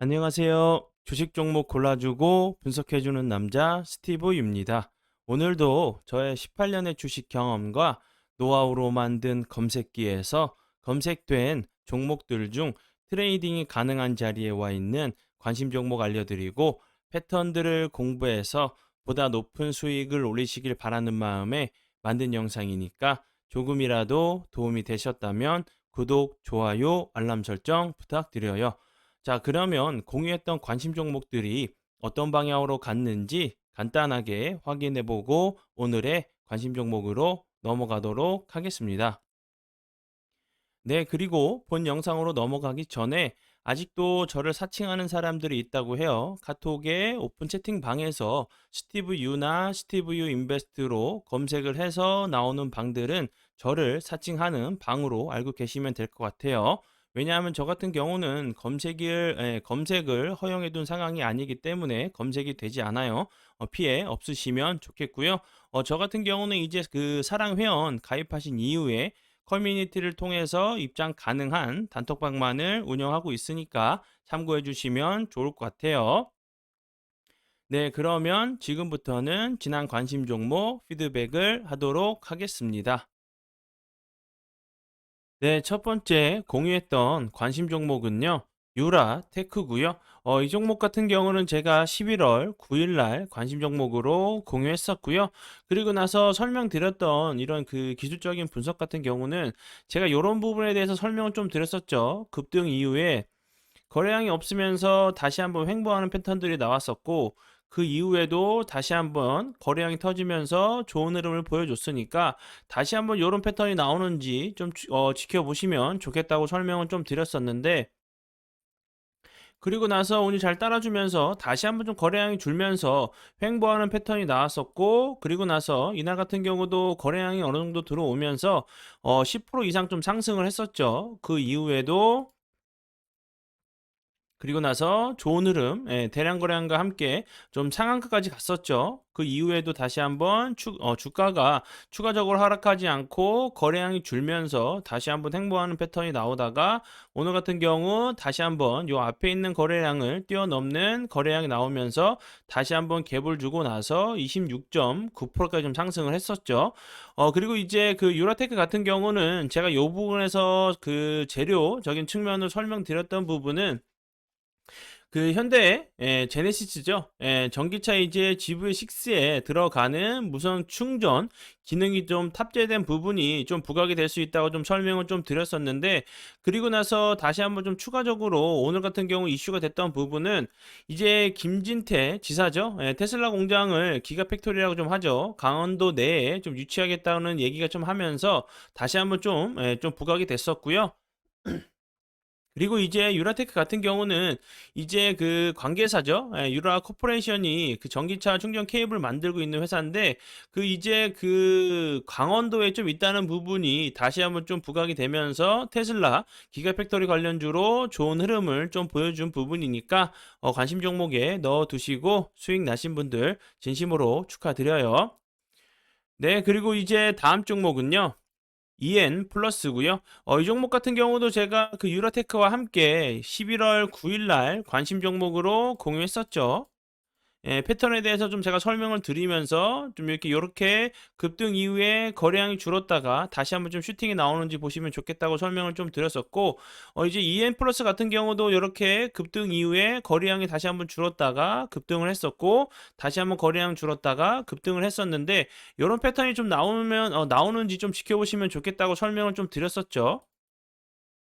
안녕하세요. 주식 종목 골라주고 분석해주는 남자 스티브입니다. 오늘도 저의 18년의 주식 경험과 노하우로 만든 검색기에서 검색된 종목들 중 트레이딩이 가능한 자리에 와 있는 관심 종목 알려드리고 패턴들을 공부해서 보다 높은 수익을 올리시길 바라는 마음에 만든 영상이니까 조금이라도 도움이 되셨다면 구독, 좋아요, 알람 설정 부탁드려요. 자, 그러면 공유했던 관심 종목들이 어떤 방향으로 갔는지 간단하게 확인해 보고 오늘의 관심 종목으로 넘어가도록 하겠습니다. 네, 그리고 본 영상으로 넘어가기 전에 아직도 저를 사칭하는 사람들이 있다고 해요. 카톡의 오픈 채팅방에서 스티브 유나 스티브 유 인베스트로 검색을 해서 나오는 방들은 저를 사칭하는 방으로 알고 계시면 될 것 같아요. 왜냐하면 저 같은 경우는 검색을 허용해 둔 상황이 아니기 때문에 검색이 되지 않아요. 피해 없으시면 좋겠고요. 저 같은 경우는 이제 그 사랑 회원 가입하신 이후에 커뮤니티를 통해서 입장 가능한 단톡방만을 운영하고 있으니까 참고해 주시면 좋을 것 같아요. 네, 그러면 지금부터는 지난 관심 종목 피드백을 하도록 하겠습니다. 네, 첫 번째 공유했던 관심 종목은요. 유라 테크고요. 이 종목 같은 경우는 제가 11월 9일 날 관심 종목으로 공유했었고요. 그리고 나서 설명드렸던 이런 그 기술적인 분석 같은 경우는 제가 이런 부분에 대해서 설명을 좀 드렸었죠. 급등 이후에 거래량이 없으면서 다시 한번 횡보하는 패턴들이 나왔었고 그 이후에도 다시 한번 거래량이 터지면서 좋은 흐름을 보여줬으니까 다시 한번 이런 패턴이 나오는지 좀 지켜보시면 좋겠다고 설명을 좀 드렸었는데 그리고 나서 운이 잘 따라주면서 다시 한번 좀 거래량이 줄면서 횡보하는 패턴이 나왔었고 그리고 나서 이날 같은 경우도 거래량이 어느 정도 들어오면서 10% 이상 좀 상승을 했었죠. 그 이후에도 그리고 나서 좋은 흐름, 대량 거래량과 함께 좀 상한가까지 갔었죠. 그 이후에도 다시 한번 주가가 추가적으로 하락하지 않고 거래량이 줄면서 다시 한번 횡보하는 패턴이 나오다가 오늘 같은 경우 다시 한번 요 앞에 있는 거래량을 뛰어넘는 거래량이 나오면서 다시 한번 갭을 주고 나서 26.9%까지 좀 상승을 했었죠. 그리고 이제 그 유라테크 같은 경우는 제가 요 부분에서 그 재료적인 측면을 설명드렸던 부분은 그 현대 제네시스죠. 전기차 이제 GV6에 들어가는 무선 충전 기능이 좀 탑재된 부분이 좀 부각이 될 수 있다고 좀 설명을 좀 드렸었는데 그리고 나서 다시 한번 좀 추가적으로 오늘 같은 경우 이슈가 됐던 부분은 이제 김진태 지사죠. 테슬라 공장을 기가팩토리라고 좀 하죠. 강원도 내에 좀 유치하겠다는 얘기가 좀 하면서 다시 한번 좀 부각이 됐었고요. 그리고 이제 유라테크 같은 경우는 이제 그 관계사죠. 유라 코퍼레이션이 그 전기차 충전 케이블 만들고 있는 회사인데 그 이제 그 강원도에 좀 있다는 부분이 다시 한번 좀 부각이 되면서 테슬라 기가팩토리 관련주로 좋은 흐름을 좀 보여준 부분이니까 관심 종목에 넣어 두시고 수익 나신 분들 진심으로 축하드려요. 네, 그리고 이제 다음 종목은요. EN 플러스고요. 이 종목 같은 경우도 제가 그 유라테크와 함께 11월 9일 날 관심 종목으로 공유했었죠. 패턴에 대해서 좀 제가 설명을 드리면서 좀 이렇게 요렇게 급등 이후에 거래량이 줄었다가 다시 한번 좀 슈팅이 나오는지 보시면 좋겠다고 설명을 좀 드렸었고 이제 EN 플러스 같은 경우도 요렇게 급등 이후에 거래량이 다시 한번 줄었다가 급등을 했었고 다시 한번 거래량 줄었다가 급등을 했었는데 요런 패턴이 좀 나오면 나오는지 좀 지켜보시면 좋겠다고 설명을 좀 드렸었죠.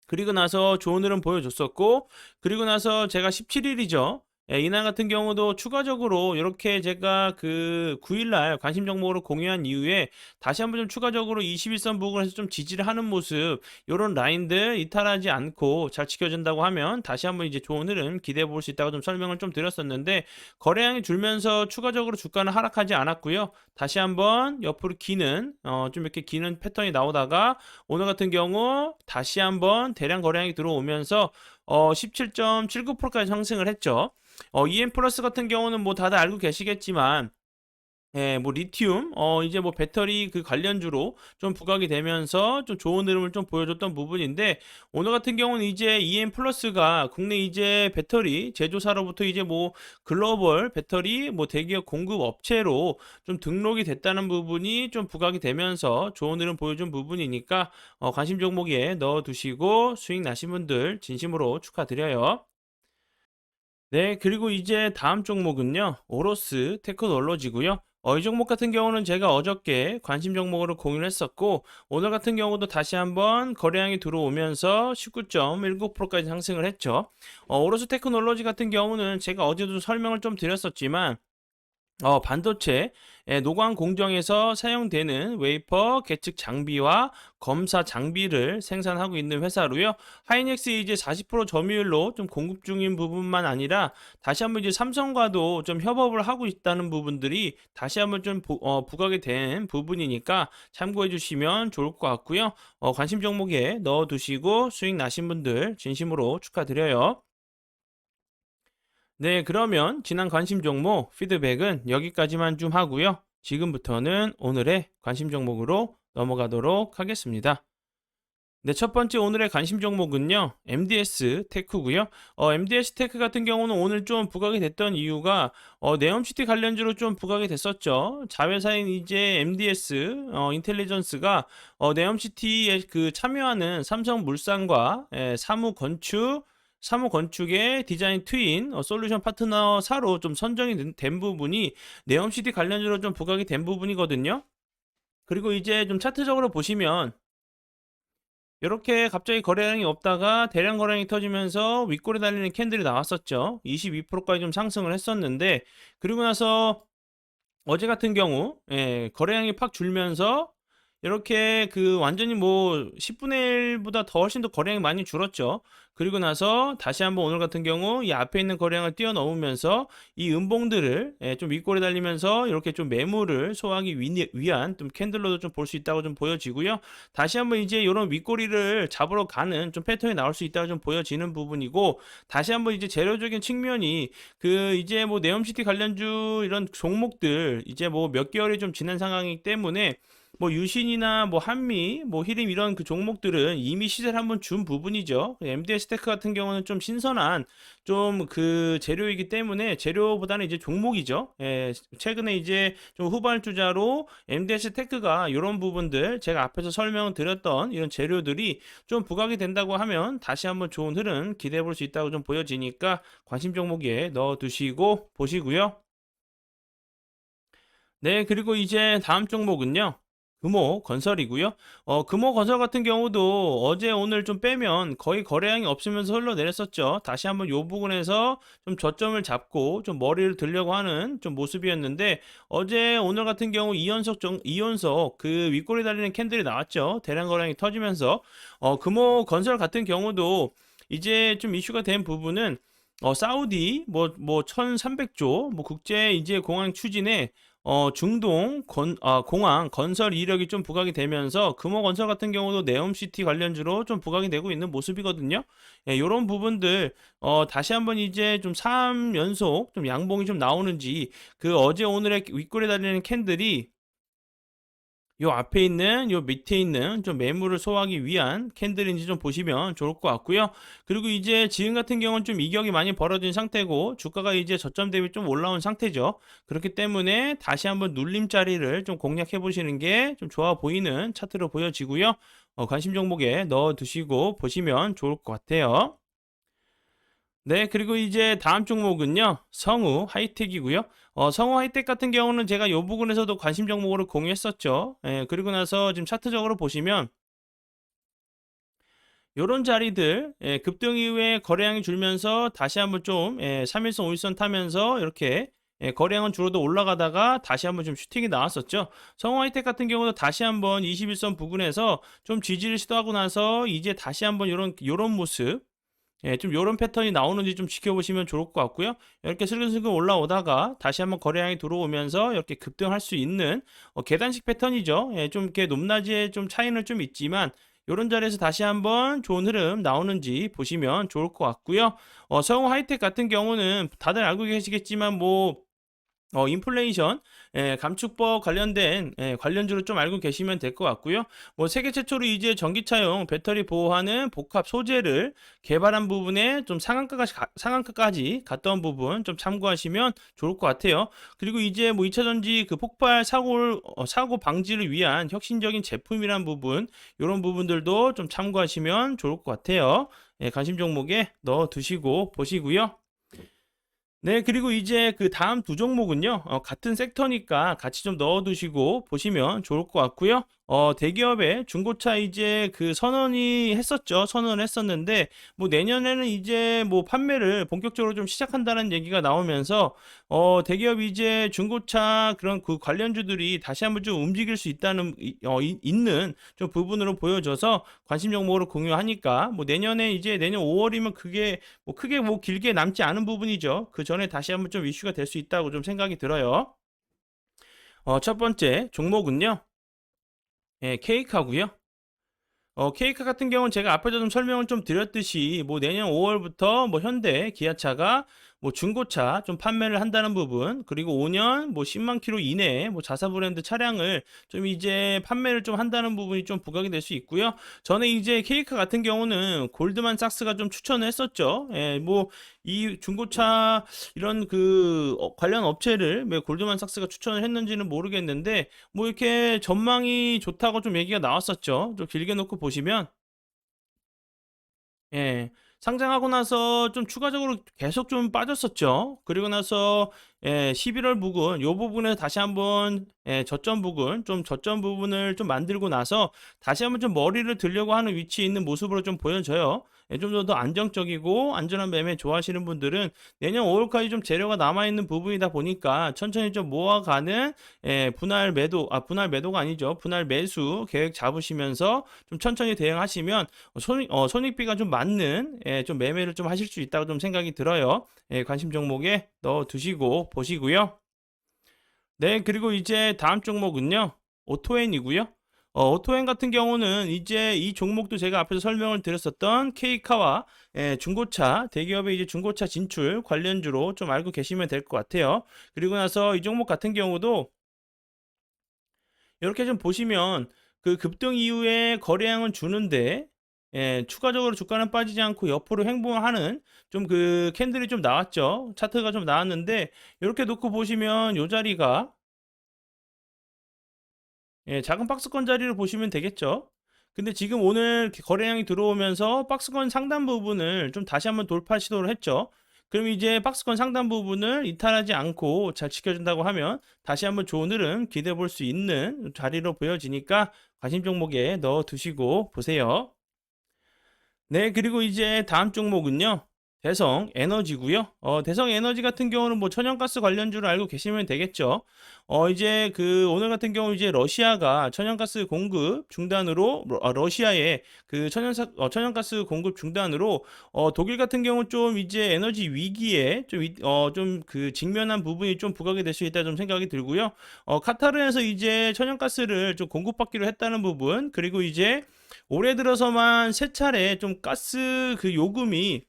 그리고 나서 좋은 흐름 보여줬었고 그리고 나서 제가 17일이죠. 이날 같은 경우도 추가적으로 이렇게 제가 그 9일 날 관심 정보로 공유한 이후에 다시 한번 좀 추가적으로 21선 부근에서 좀 지지를 하는 모습 요런 라인들 이탈하지 않고 잘 지켜준다고 하면 다시 한번 이제 좋은 흐름 기대해 볼 수 있다고 좀 설명을 좀 드렸었는데 거래량이 줄면서 추가적으로 주가는 하락하지 않았고요. 다시 한번 옆으로 기는 좀 이렇게 기는 패턴이 나오다가 오늘 같은 경우 다시 한번 대량 거래량이 들어오면서 17.79%까지 상승을 했죠. EM 플러스 같은 경우는 뭐 다들 알고 계시겠지만 예, 뭐 리튬, 이제 뭐 배터리 그 관련주로 좀 부각이 되면서 좀 좋은 흐름을 좀 보여줬던 부분인데, 오늘 같은 경우는 이제 EM 플러스가 국내 이제 배터리 제조사로부터 이제 뭐 글로벌 배터리 뭐 대기업 공급 업체로 좀 등록이 됐다는 부분이 좀 부각이 되면서 좋은 흐름 보여준 부분이니까, 관심 종목에 넣어 두시고 수익 나신 분들 진심으로 축하드려요. 네, 그리고 이제 다음 종목은요, 오로스 테크놀로지고요. 이 종목 같은 경우는 제가 어저께 관심 종목으로 공유를 했었고, 오늘 같은 경우도 다시 한번 거래량이 들어오면서 19.19%까지 상승을 했죠. 오로스 테크놀로지 같은 경우는 제가 어제도 설명을 좀 드렸었지만, 반도체 노광 공정에서 사용되는 웨이퍼 계측 장비와 검사 장비를 생산하고 있는 회사로요. 하이닉스 이제 40% 점유율로 좀 공급 중인 부분만 아니라 다시 한번 이제 삼성과도 좀 협업을 하고 있다는 부분들이 다시 한번 좀 부각이 된 부분이니까 참고해 주시면 좋을 것 같고요. 관심 종목에 넣어 두시고 수익 나신 분들 진심으로 축하드려요. 네, 그러면 지난 관심 종목 피드백은 여기까지만 좀 하고요. 지금부터는 오늘의 관심 종목으로 넘어가도록 하겠습니다. 네, 첫 번째 오늘의 관심 종목은요, MDS 테크고요. MDS 테크 같은 경우는 오늘 좀 부각이 됐던 이유가 네옴시티 관련주로 좀 부각이 됐었죠. 자회사인 이제 MDS 인텔리전스가 네옴시티에 그 참여하는 삼성물산과 사무 건축의 디자인 트윈 솔루션 파트너사로 좀 선정이 된 부분이 네옴시티 관련주로 좀 부각이 된 부분이거든요. 그리고 이제 좀 차트적으로 보시면 이렇게 갑자기 거래량이 없다가 대량 거래량이 터지면서 윗골에 달리는 캔들이 나왔었죠. 22%까지 좀 상승을 했었는데, 그리고 나서 어제 같은 경우 거래량이 팍 줄면서 이렇게 그 완전히 뭐 10분의 1보다 더 훨씬 더 거래량이 많이 줄었죠. 그리고 나서 다시 한번 오늘 같은 경우 이 앞에 있는 거래량을 뛰어넘으면서 이 음봉들을 좀 윗골에 달리면서 이렇게 좀 매물을 소화하기 위한 좀 캔들로도 좀 볼 수 있다고 좀 보여지고요. 다시 한번 이제 이런 윗꼬리를 잡으러 가는 좀 패턴이 나올 수 있다고 좀 보여지는 부분이고, 다시 한번 이제 재료적인 측면이 그 이제 뭐 네옴시티 관련주 이런 종목들 이제 뭐 몇 개월이 좀 지난 상황이기 때문에 뭐 유신이나 뭐 한미, 뭐 히림 이런 그 종목들은 이미 시세를 한번 준 부분이죠. MDS 테크 같은 경우는 좀 신선한 좀 그 재료이기 때문에 재료보다는 이제 종목이죠. 최근에 이제 좀 후발주자로 MDS 테크가 이런 부분들 제가 앞에서 설명을 드렸던 이런 재료들이 좀 부각이 된다고 하면 다시 한번 좋은 흐름 기대해 볼 수 있다고 좀 보여지니까 관심 종목에 넣어 두시고 보시고요. 네, 그리고 이제 다음 종목은요. 금호건설이고요. 금호건설 같은 경우도 어제 오늘 좀 빼면 거의 거래량이 없으면서 흘러내렸었죠. 다시 한번 요 부분에서 좀 저점을 잡고 좀 머리를 들려고 하는 좀 모습이었는데, 어제 오늘 같은 경우 이연속 그 윗골이 달리는 캔들이 나왔죠. 대량 거래량이 터지면서 금호건설 같은 경우도 이제 좀 이슈가 된 부분은 사우디 뭐 1300조 뭐 국제 이제 공항 추진에 중동 공항 건설 이력이 좀 부각이 되면서 금호건설 같은 경우도 네옴시티 관련주로 좀 부각이 되고 있는 모습이거든요. 예, 요런 부분들 다시 한번 이제 좀 3연속 좀 양봉이 좀 나오는지, 그 어제 오늘의 윗골에 달리는 캔들이 요 앞에 있는 요 밑에 있는 좀 매물을 소화하기 위한 캔들인지 좀 보시면 좋을 것 같고요. 그리고 이제 지금 같은 경우는 좀 이격이 많이 벌어진 상태고 주가가 이제 저점 대비 좀 올라온 상태죠. 그렇기 때문에 다시 한번 눌림자리를 좀 공략해 보시는 게 좀 좋아 보이는 차트로 보여지고요. 관심 종목에 넣어 두시고 보시면 좋을 것 같아요. 네, 그리고 이제 다음 종목은요, 성우 하이텍이고요. 성우 하이텍 같은 경우는 제가 이 부분에서도 관심 종목으로 공유했었죠. 그리고 나서 지금 차트적으로 보시면 요런 자리들 급등 이후에 거래량이 줄면서 다시 한번 좀 3일선 5일선 타면서 이렇게 거래량은 줄어도 올라가다가 다시 한번 좀 슈팅이 나왔었죠. 성우 하이텍 같은 경우도 다시 한번 21선 부근에서 좀 지지를 시도하고 나서 이제 다시 한번 요런 모습, 좀 요런 패턴이 나오는지 좀 지켜보시면 좋을 것 같고요. 이렇게 슬근슬근 올라오다가 다시 한번 거래량이 들어오면서 이렇게 급등할 수 있는 계단식 패턴이죠. 좀 이렇게 높낮이에 좀 차이는 좀 있지만 요런 자리에서 다시 한번 좋은 흐름 나오는지 보시면 좋을 것 같고요. 성우 하이텍 같은 경우는 다들 알고 계시겠지만 뭐 인플레이션 감축법 관련된 관련주로 좀 알고 계시면 될 것 같고요. 뭐 세계 최초로 이제 전기차용 배터리 보호하는 복합 소재를 개발한 부분에 좀 상한가까지 갔던 부분 좀 참고하시면 좋을 것 같아요. 그리고 이제 뭐 2차 전지 그 폭발 사고 방지를 위한 혁신적인 제품이란 부분, 이런 부분들도 좀 참고하시면 좋을 것 같아요. 관심 종목에 넣어 두시고 보시고요. 네, 그리고 이제 그 다음 두 종목은요, 같은 섹터니까 같이 좀 넣어두시고 보시면 좋을 것 같고요. 대기업의 중고차 이제 그 선언이 했었죠. 선언을 했었는데, 뭐 내년에는 이제 뭐 판매를 본격적으로 좀 시작한다는 얘기가 나오면서, 대기업이 이제 중고차 그런 그 관련주들이 다시 한번 좀 움직일 수 있다는, 있는 좀 부분으로 보여져서 관심 종목으로 공유하니까, 뭐 내년에 이제 내년 5월이면 그게 뭐 크게 뭐 길게 남지 않은 부분이죠. 그 전에 다시 한번 좀 이슈가 될 수 있다고 좀 생각이 들어요. 첫 번째 종목은요. 케이카고요. 케이크 같은 경우는 제가 앞에도 좀 설명을 좀 드렸듯이 뭐 내년 5월부터 뭐 현대, 기아차가 뭐 중고차 좀 판매를 한다는 부분, 그리고 5년 뭐 10만 킬로 이내에 뭐 자사 브랜드 차량을 좀 이제 판매를 좀 한다는 부분이 좀 부각이 될 수 있고요. 전에 이제 케이크 같은 경우는 골드만삭스가 좀 추천을 했었죠. 뭐 이 중고차 이런 그 관련 업체를 왜 골드만삭스가 추천을 했는지는 모르겠는데, 뭐 이렇게 전망이 좋다고 좀 얘기가 나왔었죠. 좀 길게 놓고 보시면 상장하고 나서 좀 추가적으로 계속 좀 빠졌었죠. 그리고 나서 11월 부근 요 부분에 다시 한번 저점 부근 좀 저점 부분을 좀 만들고 나서 다시 한번 좀 머리를 들려고 하는 위치에 있는 모습으로 좀 보여져요. 좀 더 안정적이고 안전한 매매 좋아하시는 분들은 내년 5월까지 좀 재료가 남아 있는 부분이다 보니까 천천히 좀 모아가는 분할 매도가 아니죠. 분할 매수 계획 잡으시면서 좀 천천히 대응하시면 손익비가 좀 맞는 좀 매매를 좀 하실 수 있다고 좀 생각이 들어요. 관심 종목에 넣어 두시고 보시고요. 네, 그리고 이제 다음 종목은요. 오토엔이고요. 오토엔 같은 경우는 이제 이 종목도 제가 앞에서 설명을 드렸었던 케이카와 중고차, 대기업의 이제 중고차 진출 관련주로 좀 알고 계시면 될 것 같아요. 그리고 나서 이 종목 같은 경우도 이렇게 좀 보시면 그 급등 이후에 거래량은 주는데 추가적으로 주가는 빠지지 않고 옆으로 행보하는 좀 그 캔들이 좀 나왔죠. 차트가 좀 나왔는데 이렇게 놓고 보시면 요 자리가 작은 박스권 자리를 보시면 되겠죠. 근데 지금 오늘 거래량이 들어오면서 박스권 상단 부분을 좀 다시 한번 돌파 시도를 했죠. 그럼 이제 박스권 상단 부분을 이탈하지 않고 잘 지켜준다고 하면 다시 한번 좋은 흐름 기대해 볼 수 있는 자리로 보여지니까 관심 종목에 넣어 두시고 보세요. 네, 그리고 이제 다음 종목은요. 대성 에너지고요. 대성 에너지 같은 경우는 뭐 천연가스 관련주를 알고 계시면 되겠죠. 이제 그 오늘 같은 경우 이제 러시아가 천연가스 공급 중단으로 러시아의 그 천연가스 공급 중단으로 독일 같은 경우 좀 이제 에너지 위기에 좀 그 직면한 부분이 좀 부각이 될 수 있다 좀 생각이 들고요. 카타르에서 이제 천연가스를 좀 공급받기로 했다는 부분, 그리고 이제 올해 들어서만 세 차례 좀 가스 그 요금이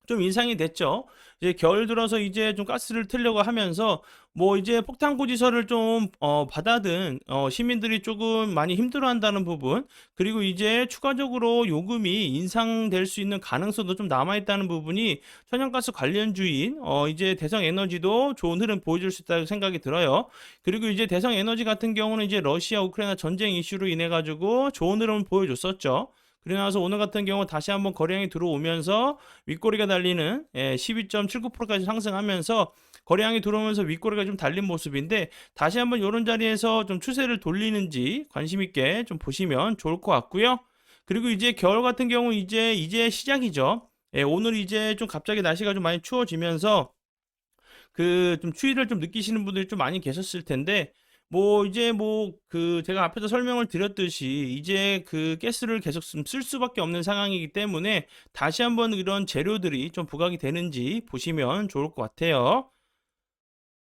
좀 인상이 됐죠. 이제 겨울 들어서 이제 좀 가스를 틀려고 하면서 뭐 이제 폭탄 고지서를 좀 받아든 시민들이 조금 많이 힘들어한다는 부분, 그리고 이제 추가적으로 요금이 인상될 수 있는 가능성도 좀 남아 있다는 부분이 천연가스 관련주인 이제 대성에너지도 좋은 흐름 보여줄 수 있다고 생각이 들어요. 그리고 이제 대성에너지 같은 경우는 이제 러시아 우크라이나 전쟁 이슈로 인해 가지고 좋은 흐름을 보여줬었죠. 그러고 나서 오늘 같은 경우 다시 한번 거래량이 들어오면서 윗꼬리가 달리는 12.79%까지 상승하면서 거래량이 들어오면서 윗꼬리가 좀 달린 모습인데, 다시 한번 이런 자리에서 좀 추세를 돌리는지 관심 있게 좀 보시면 좋을 것 같고요. 그리고 이제 겨울 같은 경우 이제 시작이죠. 오늘 이제 좀 갑자기 날씨가 좀 많이 추워지면서 그 좀 추위를 좀 느끼시는 분들이 좀 많이 계셨을 텐데, 뭐 이제 뭐 그 제가 앞에서 설명을 드렸듯이 이제 그 가스를 계속 쓸 수밖에 없는 상황이기 때문에 다시 한번 이런 재료들이 좀 부각이 되는지 보시면 좋을 것 같아요.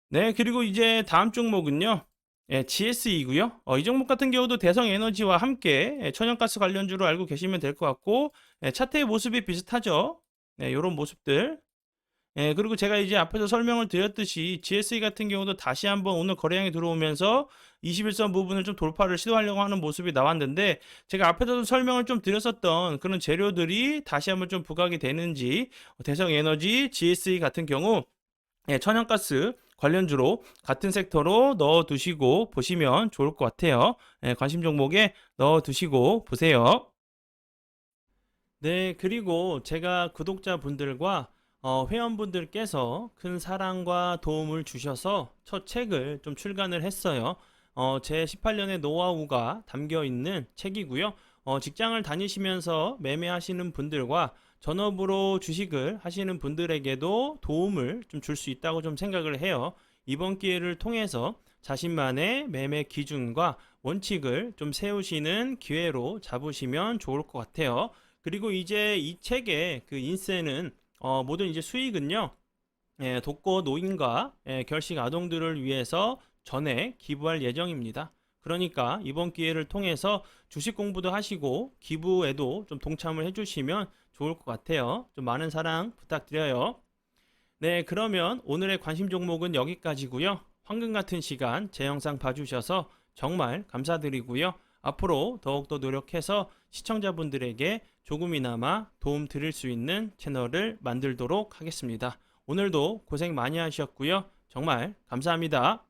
네, 그리고 이제 다음 종목은요. GSE고요. 이 종목 같은 경우도 대성에너지와 함께 천연가스 관련주로 알고 계시면 될 것 같고, 차트의 모습이 비슷하죠. 네, 요런 모습들. 예, 그리고 제가 이제 앞에서 설명을 드렸듯이 GSE 같은 경우도 다시 한번 오늘 거래량이 들어오면서 21선 부분을 좀 돌파를 시도하려고 하는 모습이 나왔는데, 제가 앞에서도 설명을 좀 드렸었던 그런 재료들이 다시 한번 좀 부각이 되는지, 대성에너지, GSE 같은 경우 예, 천연가스 관련주로 같은 섹터로 넣어 두시고 보시면 좋을 것 같아요. 예, 관심 종목에 넣어 두시고 보세요. 네, 그리고 제가 구독자분들과 회원분들께서 큰 사랑과 도움을 주셔서 첫 책을 좀 출간을 했어요. 제 18년의 노하우가 담겨 있는 책이고요. 직장을 다니시면서 매매하시는 분들과 전업으로 주식을 하시는 분들에게도 도움을 좀 줄 수 있다고 좀 생각을 해요. 이번 기회를 통해서 자신만의 매매 기준과 원칙을 좀 세우시는 기회로 잡으시면 좋을 것 같아요. 그리고 이제 이 책의 그 인세는 모든 이제 수익은요, 예, 독거 노인과 예, 결식 아동들을 위해서 전액 기부할 예정입니다. 그러니까 이번 기회를 통해서 주식 공부도 하시고 기부에도 좀 동참을 해주시면 좋을 것 같아요. 좀 많은 사랑 부탁드려요. 네, 그러면 오늘의 관심 종목은 여기까지고요. 황금 같은 시간 제 영상 봐주셔서 정말 감사드리고요. 앞으로 더욱더 노력해서 시청자분들에게 조금이나마 도움 드릴 수 있는 채널을 만들도록 하겠습니다. 오늘도 고생 많이 하셨고요. 정말 감사합니다.